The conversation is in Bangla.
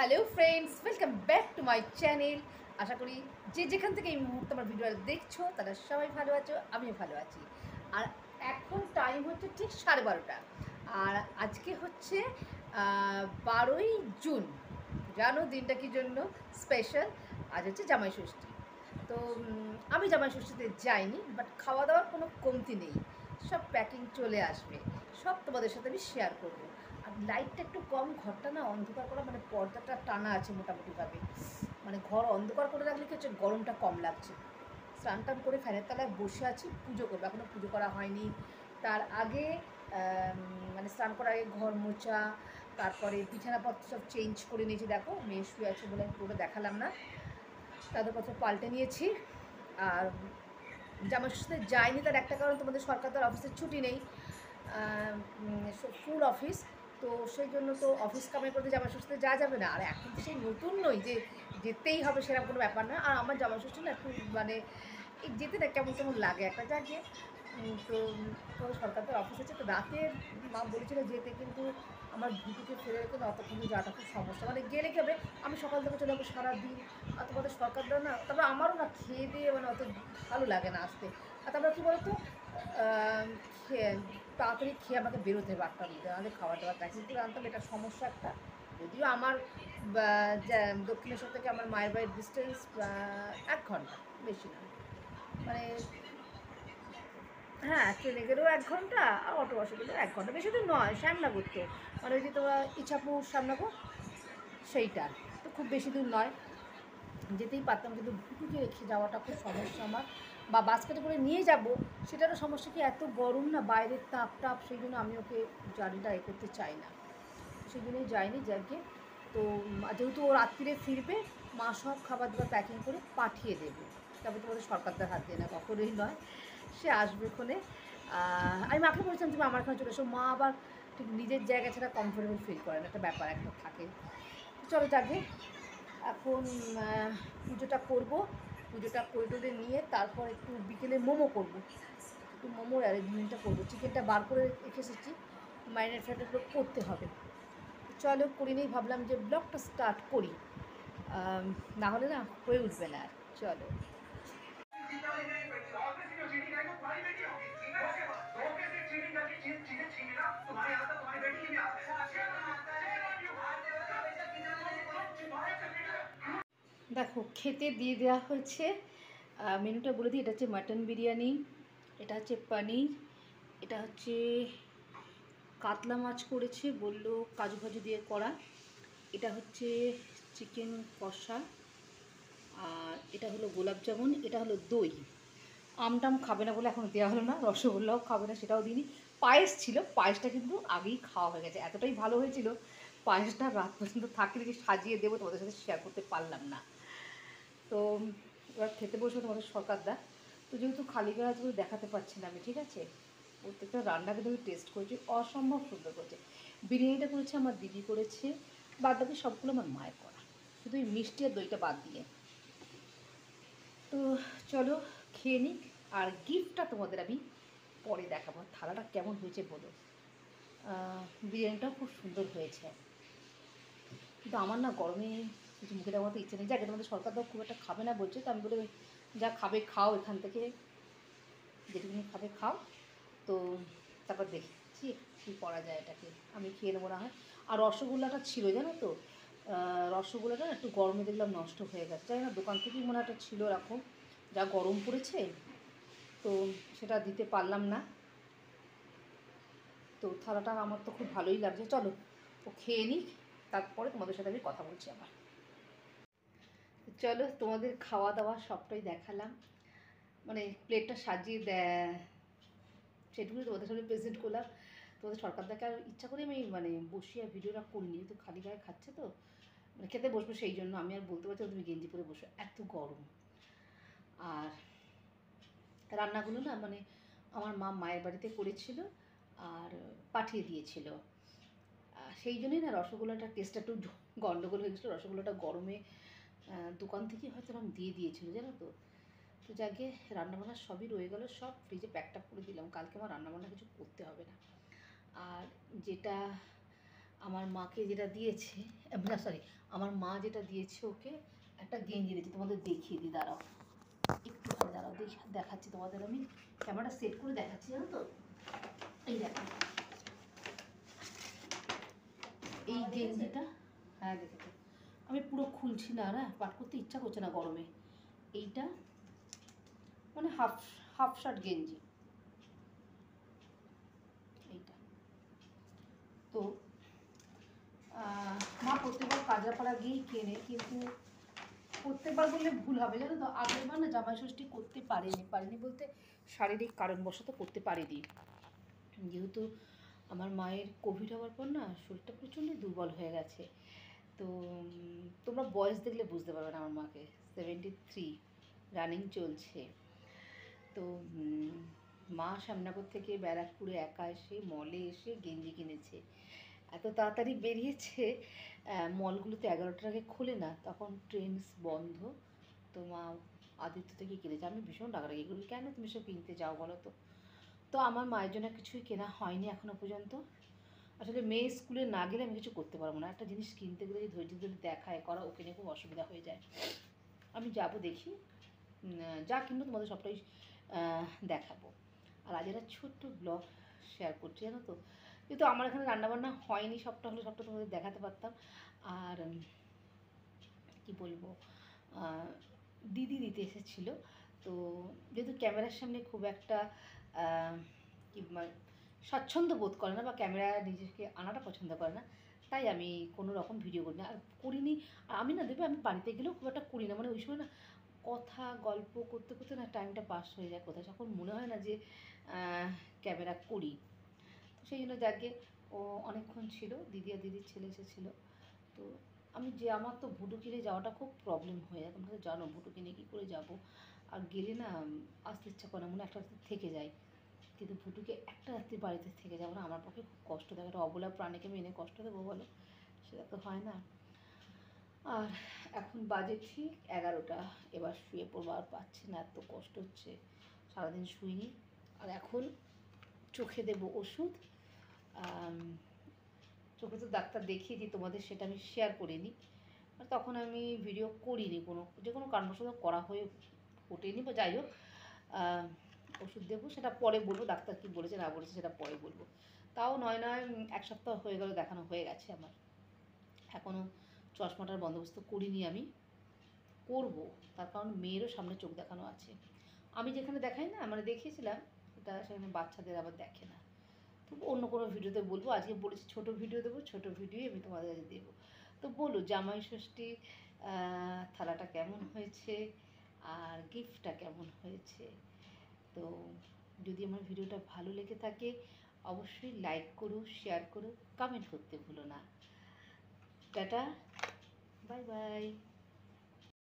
Hello friends, welcome back to my channel. আশা করি যে যেখান থেকে এই মুহূর্তে আমার ভিডিওটা দেখছো তারা সবাই ভালো আছো, আমিও ভালো আছি। আর এখন টাইম হচ্ছে ঠিক 12:30। আর আজকে হচ্ছে 12ই জুন। জানো দিনটা কি জন্য স্পেশাল? আজ হচ্ছে জামাই ষষ্ঠী। তো আমি জামাই ষষ্ঠীতে যাইনি, বাট খাওয়া দাওয়ার কোনো কমতি নেই। সব প্যাকিং চলে আসবে, সব তোমাদের সাথে আমি শেয়ার করবো। আর লাইটটা একটু কম, ঘরটা না অন্ধকার করা, মানে পর্দাটা টানা আছে মোটামুটিভাবে। মানে ঘর অন্ধকার করে রাখলে কি হচ্ছে, গরমটা কম লাগছে। স্নান টান করে ফ্যানের তলায় বসে আছি, পুজো করবো। এখনও পুজো করা হয়নি। তার আগে মানে স্নান করার আগে ঘর মোছা, তারপরে বিছানাপত্র সব চেঞ্জ করে নিয়েছি। দেখো মেয়ে শুয়ে আছে বলে আমি পুরোটা দেখালাম না। চাদরপত্র পাল্টে নিয়েছি। আর জামাই ষষ্ঠীতে যায়নি তার একটা কারণ, তোমাদের সরকার তার অফিসের ছুটি নেই, ফুল অফিস। তো সেই জন্য তো অফিস কামাই করতে জামাই ষষ্ঠীতে যাওয়া যাবে না। আর এখন তো সেই নতুন নই যে যেতেই হবে, সেরকম কোনো ব্যাপার না। আর আমার জামাই ষষ্ঠী না একটু মানে এই যেতে না কেমন কেমন লাগে একটা, যাকে তো সরকার তো অফিস আছে, তো রাতে মা বলেছিল যেতে, কিন্তু আমার ভিটিকে ফেলে রেখে অতক্ষণ যাওয়াটা খুব সমস্যা। মানে গেলে কী হবে, আমি সকাল থেকে চলে যাবো সারাদিন। আর তোমাদের সরকাররা না, তবে আমারও না খেয়ে দিয়ে মানে অত ভালো লাগে না আসতে। আর তারপরে কী বলতো, খেয়ে তাড়াতাড়ি খেয়ে আমাকে বেরোতে হবে 8টার মধ্যে, নাহলে খাওয়া দাওয়া প্যাকিং করে আনতাম, এটা সমস্যা একটা। যদিও আমার দক্ষিণেশ্বর থেকে আমার মায়ের বাড়ির ডিস্টেন্স 1 ঘন্টা, বেশি না। মানে হ্যাঁ, ট্রেনে গেলেও 1 ঘন্টা, আর অটো বাসে গেলেও 1 ঘন্টা, বেশি দূর নয়। শ্যামনগর তো, মানে ওই যে তোমরা ইছাপুর শ্যামনগর, সেইটা তো খুব বেশি দূর নয়, যেতেই পারতাম। কিন্তু ভুটুকে রেখে যাওয়াটা খুব সমস্যা আমার। বা বাস্কেটে করে নিয়ে যাব, সেটারও সমস্যা। কি এত গরম না, বাইরের তাপ টাপ, সেই জন্য আমি ওকে জার্নিটা করতে চাই না। সেই জন্যই যাইনি যাকে। তো যেহেতু ও রাত্রিরে ফিরবে, মা সব খাবার দাবার প্যাকিং করে পাঠিয়ে দেবে। তারপরে তোমাদের সরকারদার হাত দিয়ে না, কখনোই নয়। সে আসবে ক্ষণে। আমি মাকে বলেছিলাম তুমি আমার এখানে চলে এসো। মা আবার ঠিক নিজের জায়গা ছাড়া কমফোর্টেবল ফিল করে না, একটা ব্যাপার একটা থাকে। চলো যাকে, এখন পুজোটা করব। পুজোটা করে নিয়ে তারপর একটু বিকেলে মোমো করব। একটু মোমোর অ্যারেঞ্জমেন্টটা করবো। চিকেনটা বার করে রেখে এসেছি, ম্যারিনেট ফ্যারিনেট করতে হবে। চলো করে নিয়েই ভাবলাম যে ব্লগটা স্টার্ট করি, না হলে না হয়ে উঠবে না আর। চলো। দেখো খেতে দিয়ে দেওয়া হয়েছে। মেনুটা বলে দিই, এটা হচ্ছে মাটন বিরিয়ানি, এটা হচ্ছে পনির, এটা হচ্ছে কাতলা মাছ করেছে, বললো কাজু ভাজু দিয়ে করা, এটা হচ্ছে চিকেন কষা, আর এটা হলো গোলাপ জামুন, এটা হলো দই। আমটাম খাবে না বলে এখন দেওয়া হলো না, রসগোল্লাও খাবে না সেটাও দিইনি। পায়েস ছিল, পায়েসটা কিন্তু আগেই খাওয়া হয়ে গেছে, এতটাই ভালো হয়েছিল পায়েসটা, রাত পর্যন্ত থাকি রেখে সাজিয়ে দেবো, তোমাদের সাথে শেয়ার করতে পারলাম না। তো এবার খেতে বসবো তোমাদের সরকারদা। তো যেহেতু খালি গায়ে আজকে দেখাতে পারছি না আমি, ঠিক আছে। প্রত্যেকটা রান্না কিন্তু আমি টেস্ট করেছি, অসম্ভব সুন্দর করেছে। বিরিয়ানিটা করেছে আমার দিদি করেছে, বাদ বাকি সবগুলো আমার মায়ের করা, শুধু এই মিষ্টি আর দইটা বাদ দিয়ে। তো চলো খেয়ে নিই। আর গিফটটা তোমাদের আমি পরে দেখাবো। থালাটা কেমন হয়েছে বলো। বিরিয়ানিটাও খুব সুন্দর হয়েছে, কিন্তু আমার না গরমে কিছু মুখে দেওয়ার মতো ইচ্ছে নেই। যাকে তোমাদের সরকার তো খুব একটা খাবে না বলছে, তো আমি বলে যা খাবে খাও, এখান থেকে যেটুকুনি খাবে খাও। তো তারপর দেখছি কী করা যায় এটাকে, আমি খেয়ে নেবো না হয়। আর রসগোল্লাটা ছিল জানো তো, রসগোল্লাটা একটু গরমে দেখলাম নষ্ট হয়ে গেছে, জানি না দোকান থেকেই মনে একটা ছিল এরকম, যা গরম পড়েছে, তো সেটা দিতে পারলাম না। তো থালাটা আমার তো খুব ভালোই লাগছে। চলো ও খেয়ে নিই, তারপরে তোমাদের সাথে আমি কথা বলছি আবার। চলো তোমাদের খাওয়া দাওয়া সবটাই দেখালাম, মানে প্লেটটা সাজিয়ে দেয় সেটুকুই তোমাদের সামনে প্রেজেন্ট করলাম। তোমাদের সরকারদাকে আর ইচ্ছা করে আমি মানে বসিয়ে ভিডিওটা করিনি, যেহেতু খালি গায়ে খাচ্ছে তো, মানে খেতে বসবো সেই জন্য আমি আর বলতে পারছি তুমি গেঞ্জি পরে বসো, এত গরম। আর রান্নাগুলো না মানে আমার মা মায়ের বাড়িতে করেছিল আর পাঠিয়ে দিয়েছিল, সেই জন্যই না রসগোল্লাটার টেস্টটা একটু গন্ডগোল হয়ে গেছিলো। রসগোল্লাটা গরমে দোকান থেকেই হয়তো এরকম দিয়ে দিয়েছিল জানো তো। তো যাকে রান্নাবান্না সবই রয়ে গেলো, সব ফ্রিজে প্যাকটা করে দিলাম, কালকে আমার রান্নাবান্না কিছু করতে হবে না। আর যেটা আমার মাকে যেটা দিয়েছে, না সরি, আমার মা যেটা দিয়েছে ওকে একটা গেঞ্জি দিয়েছে, তোমাদের দেখিয়ে দিই, দাঁড়াও একটুখানি দাঁড়াও, দেখাচ্ছি তোমাদের, আমি ক্যামেরাটা সেট করে দেখাচ্ছি, জানো তো। এই দেখো এই গেঞ্জিটা, হ্যাঁ দেখেছো, আমি পুরো খুলছি না, না পাট করতে ইচ্ছা করছে না গরমে। এইটা মানে হাফ হাফ শার্ট গেঞ্জি এইটা। তো মা প্রত্যেকবার কাজরাপাড়া গিয়েই কেনে, কিন্তু প্রত্যেকবার বললে ভুল হবে, জানো তো। আগেরবার না জামাই ষষ্ঠী করতে পারিনি বলতে শারীরিক কারণবশত করতে পারিনি, যেহেতু আমার মায়ের কোভিড হওয়ার পর না শরীরটা প্রচণ্ড দুর্বল হয়ে গেছে। তো তোমরা বয়স দেখলে বুঝতে পারবে না আমার মাকে, 73 রানিং চলছে। তো মা শ্যামনগর থেকে ব্যারাকপুরে একা এসে মলে এসে গেঞ্জি কিনেছে, এত তাড়াতাড়ি বেরিয়েছে। মলগুলো তো 11টার আগে খোলে না, তখন ট্রেন্স বন্ধ। তো মা আদিত্য থেকে কিনেছে। আমি ভীষণ রাগারাগি করি, কেন তুমি সব কিনতে যাও বলো তো। তো আমার মায়ের জন্য কিছুই কেনা হয়নি এখনও পর্যন্ত। আসলে মেয়ে স্কুলে না গেলে আমি কিছু করতে পারবো না, একটা জিনিস কিনতে গেলে ধৈর্য ধরে দেখায় করা, ওকে নিয়ে খুব অসুবিধা হয়ে যায়। আমি যাবো দেখি, যা কিনবো তোমাদের সবটাই দেখাবো। আর আজ একটা ছোট্ট ব্লগ শেয়ার করছি, জানো তো, যেহেতু আমার এখানে রান্নাবান্না হয়নি, সবটা হলে সবটা তোমাদের দেখাতে পারতাম। আর কি বলবো, দিদি দিতে এসেছিলো। তো যেহেতু ক্যামেরার সামনে খুব একটা কি স্বাচ্ছন্দ্য বোধ করে না, বা ক্যামেরা নিজেকে আনাটা পছন্দ করে না, তাই আমি কোনো রকম ভিডিও করি না, আর করিনি। আর আমি না দেবে, আমি বাড়িতে গেলেও খুব একটা করি না, মানে ওই সময় না কথা গল্প করতে করতে না টাইমটা পাস হয়ে যায় কোথায়, যখন মনে হয় না যে ক্যামেরা করি। সেই জন্য যাকে ও অনেকক্ষণ ছিল, দিদি আর দিদির ছেলে এসেছিলো। তো আমি যে আমার তো ভুটু কিনে যাওয়াটা খুব প্রবলেম হয়ে যায়, তোমরা তো জানো ভুটু কিনে কী করে যাব। আর গেলে না আসতে ইচ্ছা করে না, মনে একটা রাত্রি থেকে যায়, কিন্তু ভুটুকে একটা রাত্রি বাড়িতে থেকে যাবো না, আমার পক্ষে খুব কষ্ট দেয়। একটা অবলা প্রাণীকে আমি এনে কষ্ট দেবো বলো, সেটা তো হয় না। আর এখন বাজে ঠিক 11টা, এবার শুয়ে পড়বো, আর পাচ্ছি না, এত কষ্ট হচ্ছে, সারাদিন শুইনি। আর এখন চোখে দেবো ওষুধ। চোখে তো ডাক্তার দেখিয়েছি তোমাদের, সেটা আমি শেয়ার করিনি, আর তখন আমি ভিডিও করিনি, যে কোনো কারণবশত করা হয়ে ওঠেনি, বা যাই হোক। ওষুধ দেবো, সেটা পরে বলবো, ডাক্তার কী বলেছে না বলেছে সেটা পরে বলবো। তাও নয় 1 সপ্তাহ হয়ে গেল দেখানো হয়ে গেছে আমার, এখনও চশমাটার বন্দোবস্ত করিনি। আমি করব, তার কারণ মেয়েরও সামনে চোখ দেখানো আছে। আমি যেখানে দেখাই না, মানে দেখিয়েছিলাম, ওটা সেখানে বাচ্চাদের আবার দেখে না। তো অন্য কোনো ভিডিওতে বলবো, আজকে বলেছি ছোটো ভিডিও দেবো, ছোটো ভিডিওই আমি তোমাদের দেবো। তো বলো জামাই ষষ্ঠী থালাটা কেমন হয়েছে, আর গিফটটা কেমন হয়েছে। তো যদি আমার ভিডিওটা ভালো লেগে থাকে অবশ্যই লাইক করো, শেয়ার করো, কমেন্ট করতে ভুলো না। Tata, bye bye.